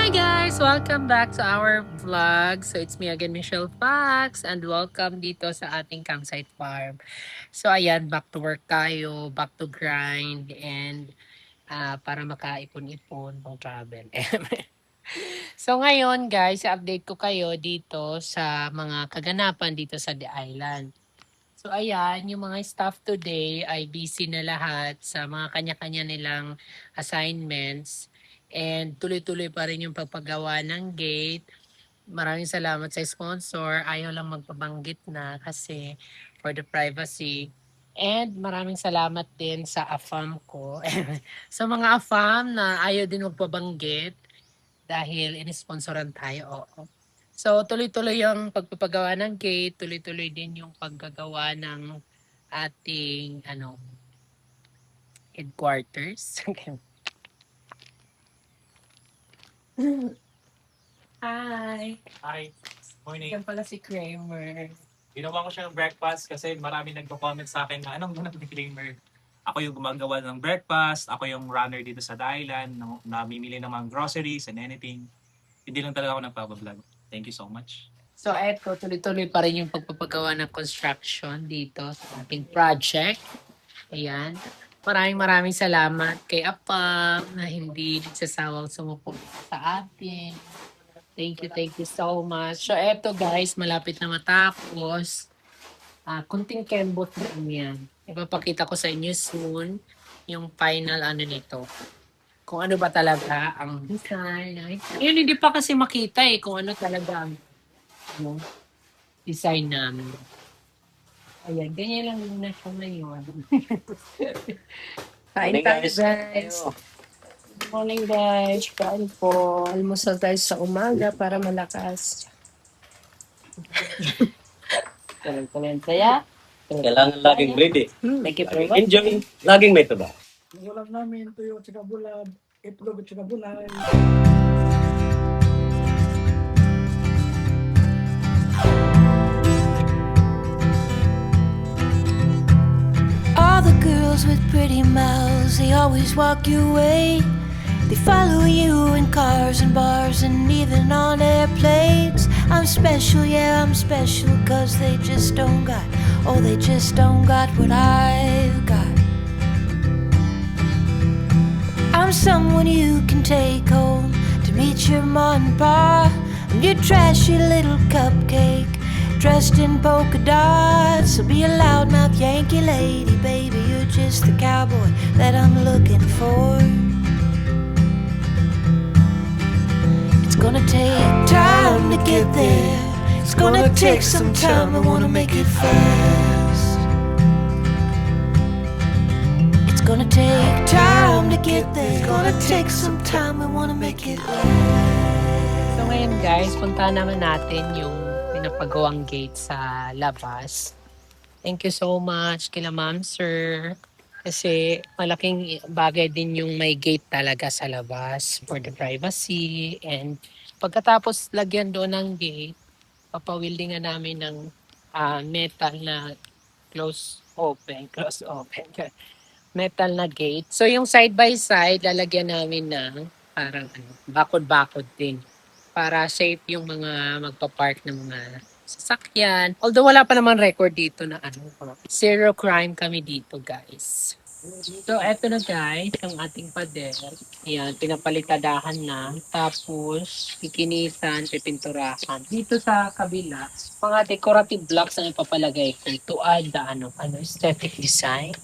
Hi guys! Welcome back to our vlog. So it's me again, Michelle Fox, and welcome dito sa ating campsite farm. So ayan, back to work tayo, back to grind, and para makaipon-ipon pang travel. So ngayon guys, update ko kayo dito sa mga kaganapan dito sa The Island. So ayan, yung mga staff today ay busy na lahat sa mga kanya-kanya nilang assignments. And tuloy-tuloy pa rin yung pagpagawa ng gate. Maraming salamat sa sponsor. Ayaw lang magpabanggit na kasi for the privacy. And maraming salamat din sa AFAM ko. Sa mga AFAM na ayaw din magpabanggit dahil inisponsoran tayo. Oo. So, tuloy-tuloy yung pagpapagawa ng gate, tuloy-tuloy din yung paggagawa ng ating headquarters. Hi! Hi, morning. Yan pala si Kramer. Ginawa ko siyang breakfast kasi marami nagko-comment sa akin na anong ganap ni Kramer. Ako yung gumagawa ng breakfast, ako yung runner dito sa The Island, namimili ng mga groceries and anything. Hindi lang talaga ako nagpapablog. Thank you so much. So, eto, tuloy-tuloy pa rin yung pagpapagawa ng construction dito sa ating project. Ayan. Maraming salamat kay Apam na hindi nagsasawang sumuporta sa atin. Thank you so much. So, eto guys, malapit na matapos. Kunting kembot lang yan. Ipapakita ko sa inyo soon yung final nito. Kung ano ba talaga ang design. Yun, hindi pa kasi makita kung ano talaga ang design namin. Ayan, ganyan lang muna siya ngayon. Kain Morning, tayo, guys. guys. Tayo. Good morning, guys. Kain po. Almusal tayo sa umaga para malakas. Tuloy-tuloy saya. Kailangan laging ready. Thank you very Laging much. enjoy. Laging may tuba. Yung ulam namin, tuyo at saka bulab, itlog at saka gulay. All the girls with pretty mouths, they always walk your way. They follow you in cars and bars and even on airplanes. I'm special, yeah, I'm special, cause they just don't got, oh, they just don't got what I've got. I'm someone you can take home to meet your mom and pa. I'm your trashy little cupcake dressed in polka dots. I'll be a loudmouth Yankee lady, baby. You're just the cowboy that I'm looking for. It's gonna take time to get there. It's gonna take some time. I wanna make it fast. It's gonna take time to get there. It's gonna take some time. I wanna make it last. So ngayon, guys, punta naman natin yung pinapagawang gate sa labas. Thank you so much kila ma'am, sir. Kasi malaking bagay din yung may gate talaga sa labas for the privacy. And pagkatapos lagyan doon ng gate, papawildingan namin ng metal na close open, metal na gate. So yung side by side, lalagyan namin ng parang bakod-bakod din para safe yung mga magpa-park ng mga sasakyan. Although wala pa naman record dito na zero crime kami dito, guys. So, eto na guys, ang ating pader. Ayan, pinapalitadahan na. Tapos, kikinisan, pipinturahan. Dito sa kabila, mga decorative blocks ang ipapalagay ko to add the aesthetic design.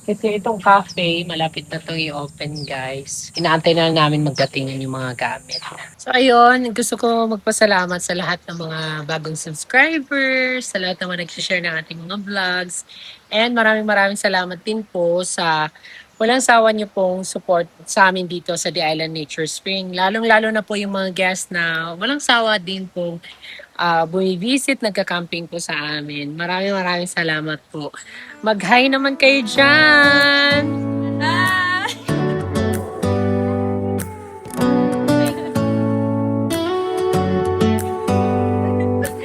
Kasi itong cafe, malapit na itong i-open, guys. Inaantay na lang namin magdatingan yung mga gamit. So, ayun. Gusto ko magpasalamat sa lahat ng mga bagong subscribers, sa lahat ng mga nag-share ng ating mga vlogs. And maraming salamat din po sa walang sawa niyo pong support sa amin dito sa The Island Nature Spring. Lalong-lalo na po yung mga guests na walang sawa din po bumivisit, nagka-camping po sa amin. Maraming salamat po. Mag-hi naman kayo dyan!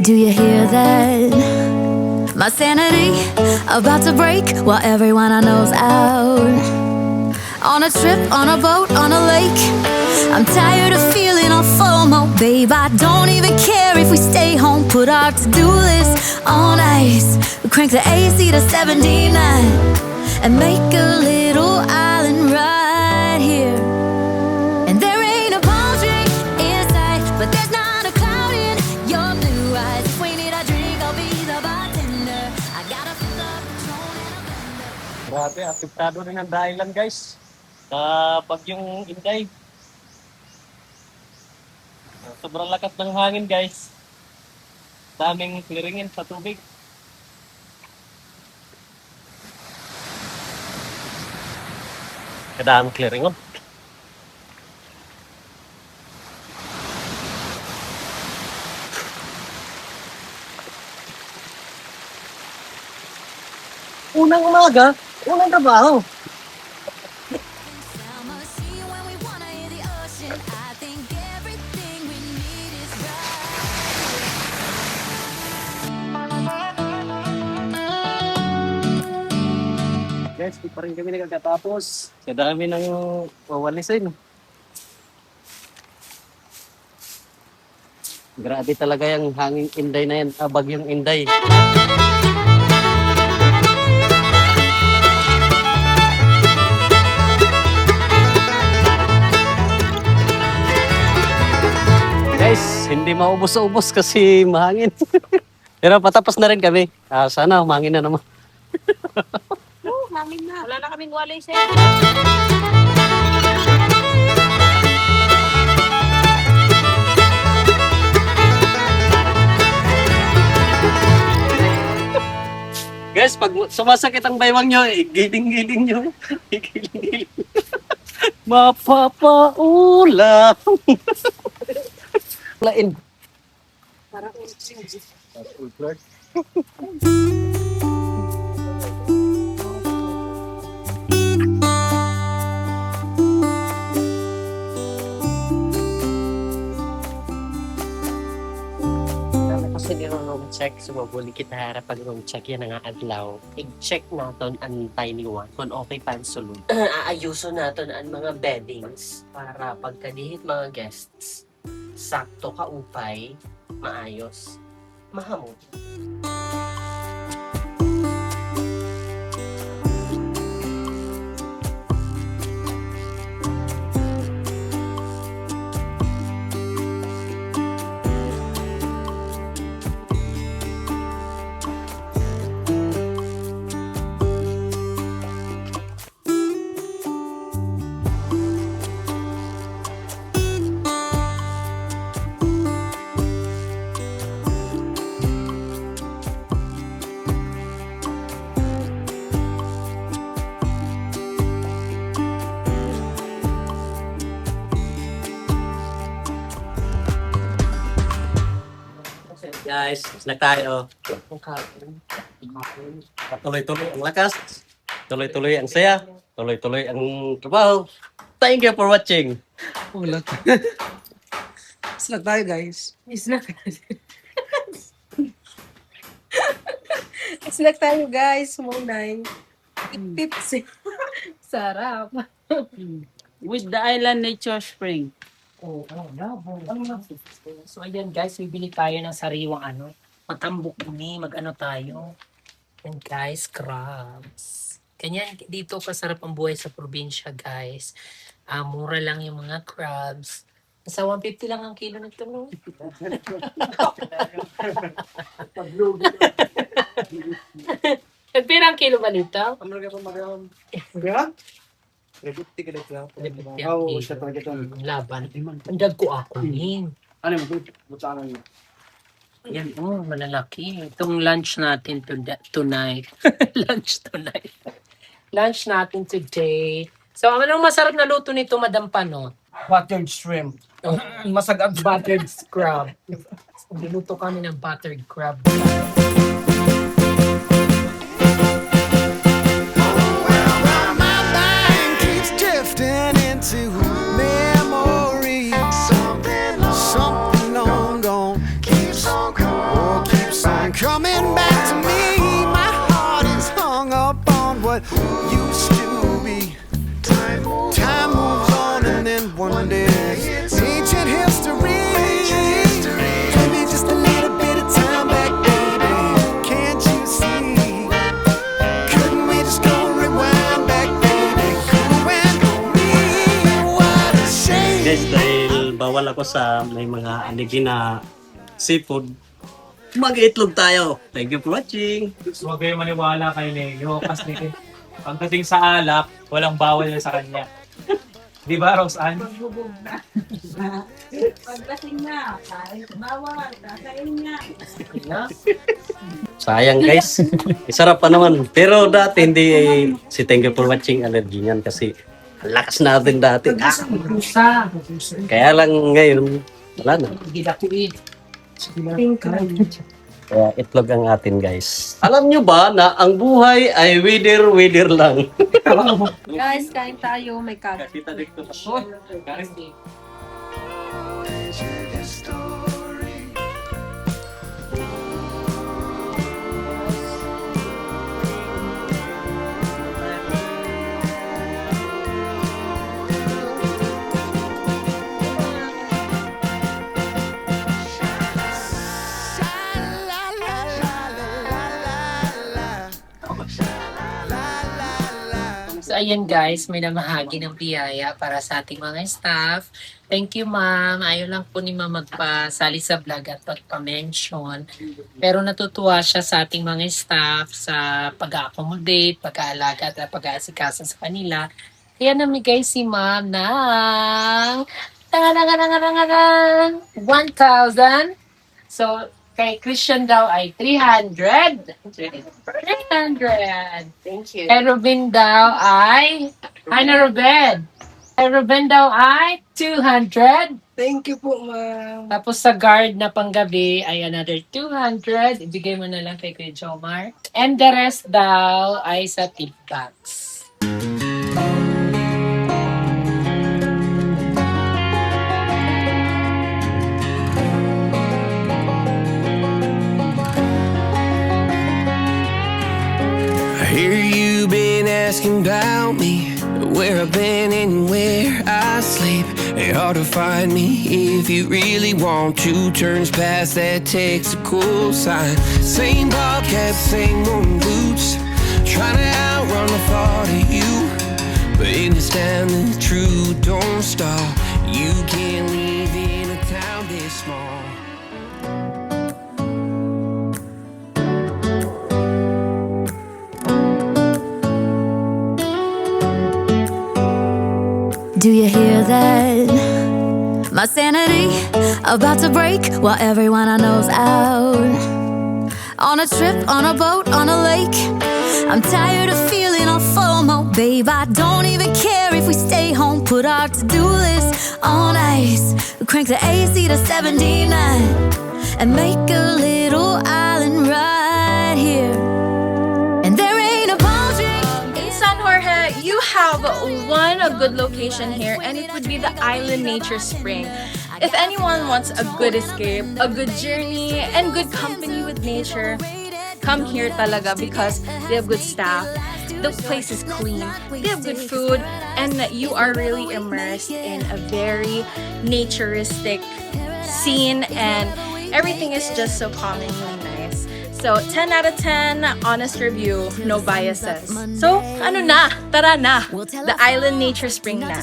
Do you hear that? My sanity about to break while everyone I know's out. On a trip, on a boat, on a lake. I'm tired of feeling all FOMO, babe. I don't even care if we stay home. Put our to-do list on ice. We crank the AC to 79 and make a little island right here. And there ain't a palm tree in sight, but there's not a cloud in your blue eyes. If we need a drink, I'll be the bartender. I got a fill up Patron and a blender. Grabe, apektado rin ang dahilan, guys. Sa bagyong Inday. Sobrang lakas ng hangin, guys. Daming clearingin sa tubig. Kadaming clearingon. Unang umaga, unang trabaho. Summer sea when we wanna hear the ocean. I think everything we need is Guys, di pa rin kami nagkatapos. Sa dami ng wawalisin. Grabe talaga yung hanging Inday na yan. Bagyong Inday. Guys, hindi maubos-ubos kasi mahangin. Pero patapos na rin kami. Sana humangin na naman. Wala na kaming walay sa Guys, pag sumasakit ang baywang nyo, giling-giling nyo. Giling-giling. Mapapaulam. Lain. Kasi nirong check, sumabuli kita harap pag room check yan nga adlaw. I-check natin ang tiny one kung okay pa ang sulod. Aayuso natin ang mga beddings para pagkadihit mga guests, sakto ka upay, maayos, mahamot. Guys, snack tayo. Tuloy-tuloy ang lakas. Tuloy-tuloy ang saya. Tuloy-tuloy ang trabaho. Thank you for watching. Ulat. Snack tayo, guys. Snack. Snack tayo guys, munay. Pips. Sarap. With the Island Nature Spring. Oo, so ayan guys, bibili tayo ng sariwang matambok ni, mag-ano tayo. And guys, crabs. Ganyan, dito kasarap ang buhay sa probinsya guys. Mura lang yung mga crabs. Nasa 150 lang ang kilo nito, no? Pero ang kilo ba nito? Kaya? Rebuti ka dito. Oo, siya talaga ito. Laban. Andag ko ako, Ning. Ano mo? Butanan mo. Yan, malalaki. Itong lunch natin tonight. Lunch tonight. Lunch natin today. So, anong masarap na luto nito, Madam Panot? Buttered shrimp. Masagad. Buttered crab. Niluto kami ng buttered crab. My mind keeps drifting into memory. Something long gone keeps on coming back to me. My heart is hung up on what used to be. Time moves on and then one day ancient history. Give me just a little bit of time back, baby. Can't you see? Couldn't we just go rewind back, baby? You and me, what a shame. Guys, dahil bawal ako sa may mga aligi na seafood, mag-itlog tayo. Thank you for watching. So, huwag kayong maniwala kay Leo kasi pagdating sa alak, walang bawal na sa kanya. Di ba, Roseanne? Pagdating na, kahit bawal, kakain nga. Sayang guys. Sarap pa naman. Pero dati hindi si thank you for watching allergy niyan kasi ang lakas natin dati. Pusa. Kaya lang ngayon, wala na. Gila ko eh. Kaya itlog ang atin guys. Alam nyo ba na ang buhay ay wither lang? Guys, kain tayo, may kag. So, ayan guys, may namahagi ng biyaya para sa ating mga staff. Thank you, ma'am. Ayaw lang po ni ma'am magpasali sa vlog at pagpa-mention. Pero natutuwa siya sa ating mga staff sa pag-accommodate, pag-aalaga at pag-aasikasa sa kanila. Kaya namigay si ma'am ng 1,000. So, Kay Christian daw ay 300. 300. Thank you. Kay Ruben daw ay... Hi na Ruben. Kay Ruben daw ay 200. Thank you po, ma'am. Tapos sa guard na panggabi ay another 200. Ibigay mo na lang kay Kuya Jomar. And the rest daw ay sa tip box. I hear you been asking about me, where I've been and where I sleep. It's hard to find me if you really want to. Turns past that takes a cool sign. Same ball cap, same moon boots. Trying to outrun the thought of you, but in this town the truth don't stop. You can't live in a town this small. Do you hear that? My sanity about to break while everyone I know's out. On a trip, on a boat, on a lake. I'm tired of feeling all FOMO, babe. I don't even care if we stay home. Put our to-do list on ice. Crank the AC to 79 and make a little island right here. And there ain't a palm tree. In San Jorge, you have one good location here, and it would be the Island Nature Spring. If anyone wants a good escape, a good journey, and good company with nature, come here talaga because they have good staff. The place is clean, they have good food, and you are really immersed in a very naturistic scene, and everything is just so calmingly nice. So, 10 out of 10, honest review, no biases. So, ano na? Tara na! The Island Nature Spring na.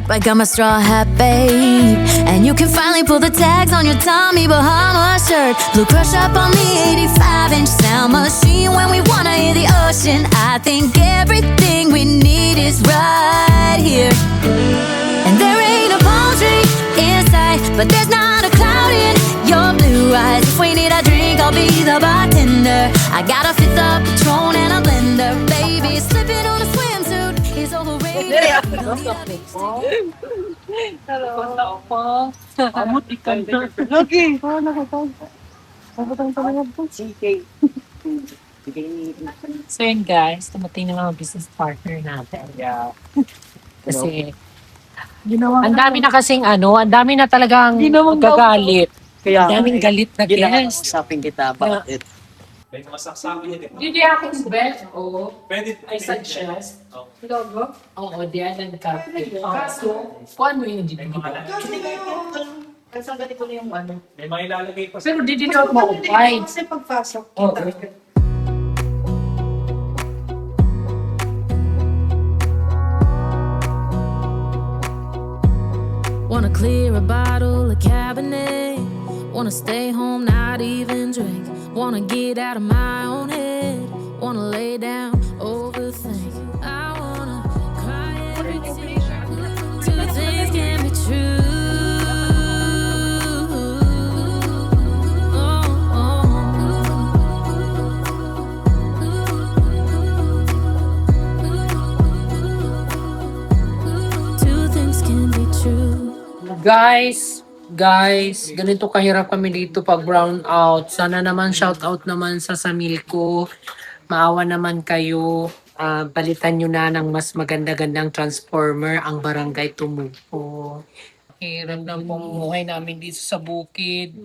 I got my straw hat, babe, and you can finally pull the tags on your Tommy Bahama shirt. Blue crush up on the 85-inch sound machine when we wanna hear the ocean. I think everything we need is right here. And there ain't a palm tree in sight, but there's not a cloud in your blue eyes. If we need a drink, I'll be the bartender. I got a fifth of Patron and a blender, baby. Slipping on a swimsuit is overrated. Okay. Oh, nakatawag. Nakatawag talaga po. So yun guys, tumating na mga business partner natin. Yeah. Kasi, ang dami na kasing ang dami na talagang gagalit. Kaya, Ang daming galit na ginawa guest. usapin kita, bakit? May mga saksakin yun. Hindi akong bet, Pwede. I suggest. Oh. Logo? Oo, di alam ka. Kaso, kung ano yung hindi mo Kasi ganito na yung ano. May mga ilalagay pa sa... Pero di din ako ma-upay. Kasi pagpasok Oo. kita. Wanna clear a bottle of Cabernet. Wanna stay home, not even drink. Wanna get out of my own head. Wanna lay down, overthink. I wanna cry every tear. Two things can be true. Two things can be true. Guys, ganito kahirap kami dito pag brown out. Sana naman shout out naman sa Samilco. Maawa naman kayo. Balitan nyo na ng mas maganda-gandang transformer ang barangay Tumupo. Hirap ng pamumuhay namin dito sa bukid.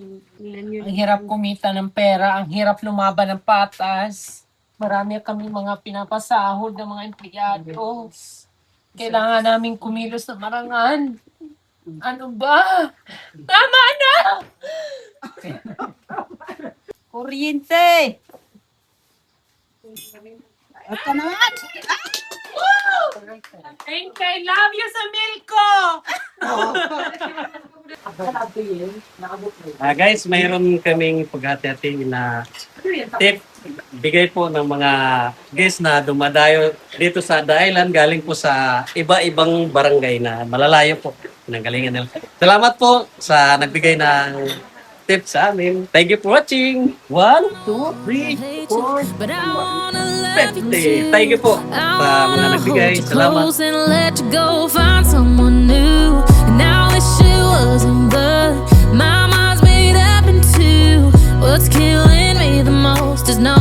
Ang hirap kumita ng pera, ang hirap lumaban ng patas. Marami kami mga pinapasahod ng mga empleyado. Kailangan namin kumilos na marangan. Ano ba? Tama na! Kuryente! At ka naman! Thank you, I love you sa Milko! Guys, mayroon kaming paghati-hati na tip. Bigay po ng mga guests na dumadayo dito sa Dahilan galing po sa iba-ibang barangay na malalayo po. Nanggalingan nila. Salamat po sa nagbigay ng tip sa amin. Thank you for watching. 1, 2, 3, 4, But I wanna love you 50. Thank you po I sa mga wanna nagbigay. hold you Salamat. close and let you go, find someone new. And now this shit wasn't blood. My mind's made up in two. What's killing me the most is no